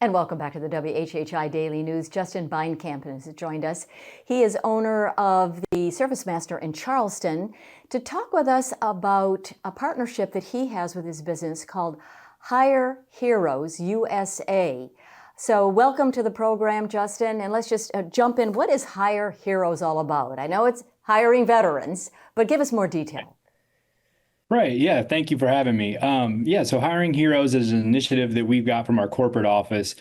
And welcome back to the WHHI Daily News. Justin Beinkampen has joined us. He is owner of the ServiceMaster in Charleston to talk with us about a partnership that he has with his business called Hire Heroes USA. So welcome to the program, Justin, and let's just jump in. What is Hire Heroes all about? I know it's hiring veterans, but give us more detail. Right. Yeah. Thank you for having me. So Hiring Heroes is an initiative that we've got from our corporate office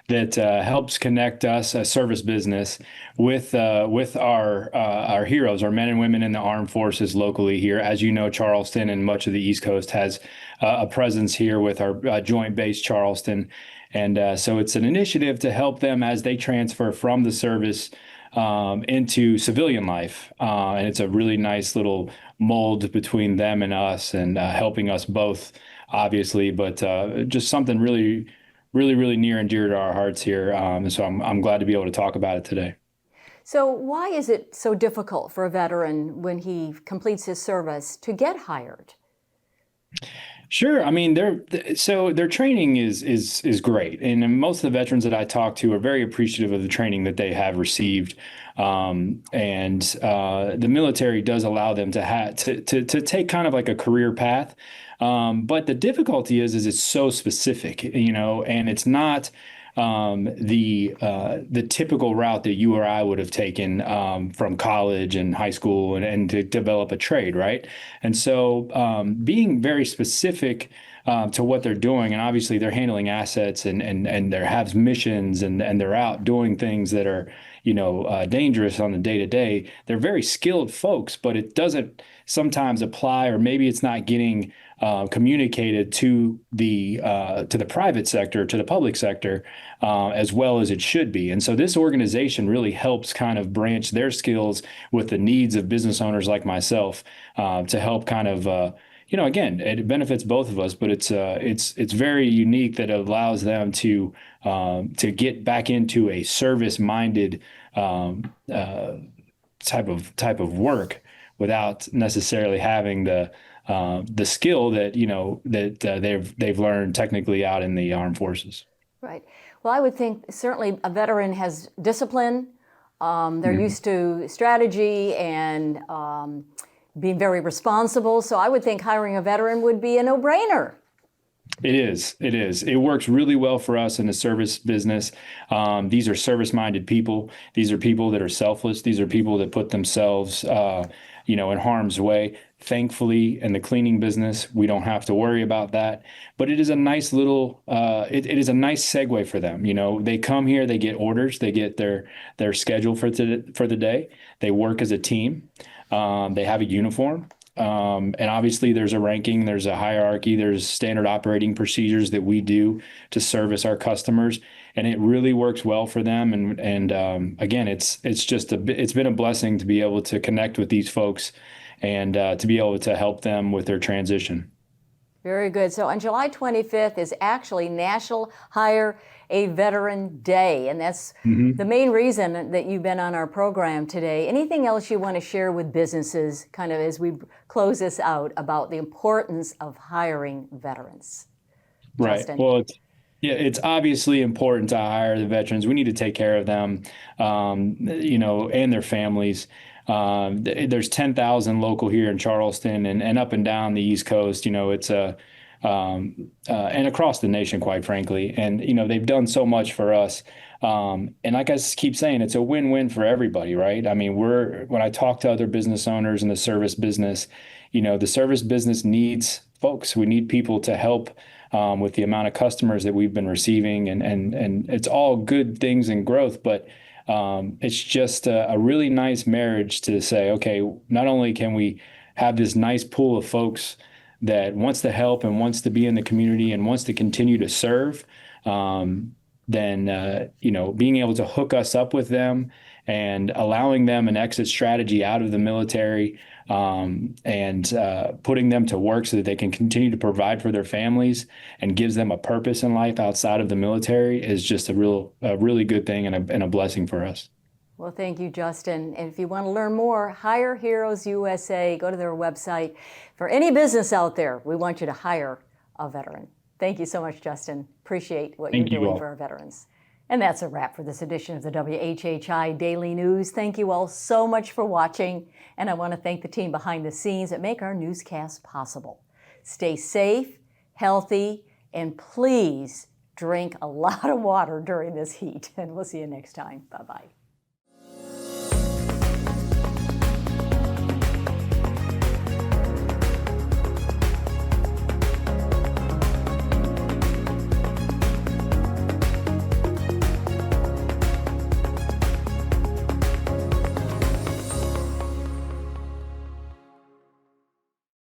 that helps connect us, a service business, with our heroes, our men and women in the armed forces locally here. As you know, Charleston and much of the East Coast has a presence here with our joint base Charleston. And so it's an initiative to help them as they transfer from the service into civilian life. And it's a really nice little mold between them and us, and helping us both, obviously, but just something really near and dear to our hearts here. And so I'm glad to be able to talk about it today. So why is it so difficult for a veteran when he completes his service to get hired? Sure. I mean, their training is great, and most of the veterans that I talk to are very appreciative of the training that they have received. The military does allow them to take kind of like a career path. But the difficulty is it's so specific, and it's not the typical route that you or I would have taken from college and high school and to develop a trade, right? And so being very specific to what they're doing, and obviously they're handling assets and they have missions and they're out doing things that are dangerous on the day to day. They're very skilled folks, but it doesn't sometimes apply, or maybe it's not getting communicated to the private sector, to the public sector, as well as it should be. And so this organization really helps kind of branch their skills with the needs of business owners like myself, to help kind of again, it benefits both of us, but it's very unique that it allows them to get back into a service-minded type of work without necessarily having the skill that they've learned technically out in the armed forces. Right. Well, I would think certainly a veteran has discipline. They're used to strategy and being very responsible. So I would think hiring a veteran would be a no-brainer. It is. It is. It works really well for us in the service business. These are service-minded people. These are people that are selfless. These are people that put themselves, in harm's way. Thankfully, in the cleaning business, we don't have to worry about that. But it is a nice little, it is a nice segue for them. They come here, they get orders, they get their schedule for the day. They work as a team. They have a uniform. And obviously there's a ranking, there's a hierarchy, there's standard operating procedures that we do to service our customers, and it really works well for them. And again, it's been a blessing to be able to connect with these folks and to be able to help them with their transition. Very good. So on July 25th is actually National Hire a Veteran Day, and that's the main reason that you've been on our program today. Anything else you want to share with businesses kind of as we close this out about the importance of hiring veterans? Right. Justin? Well, it's obviously important to hire the veterans. We need to take care of them, and their families. There's 10,000 local here in Charleston and up and down the East Coast. It's and across the nation, quite frankly. And, they've done so much for us. And like I keep saying, it's a win-win for everybody, right? I mean, when I talk to other business owners in the service business, the service business needs folks. We need people to help with the amount of customers that we've been receiving. And it's all good things and growth, but it's just a really nice marriage to say, okay, not only can we have this nice pool of folks that wants to help and wants to be in the community and wants to continue to serve, then being able to hook us up with them and allowing them an exit strategy out of the military, and putting them to work so that they can continue to provide for their families and gives them a purpose in life outside of the military is just a really good thing and a blessing for us. Well, thank you, Justin. And if you want to learn more, Hire Heroes USA, go to their website. For any business out there, we want you to hire a veteran. Thank you so much, Justin. Appreciate what Thank you're you doing all. for our veterans. And that's a wrap for this edition of the WHHI Daily News. Thank you all so much for watching, and I want to thank the team behind the scenes that make our newscasts possible. Stay safe, healthy, and please drink a lot of water during this heat. And we'll see you next time. Bye-bye.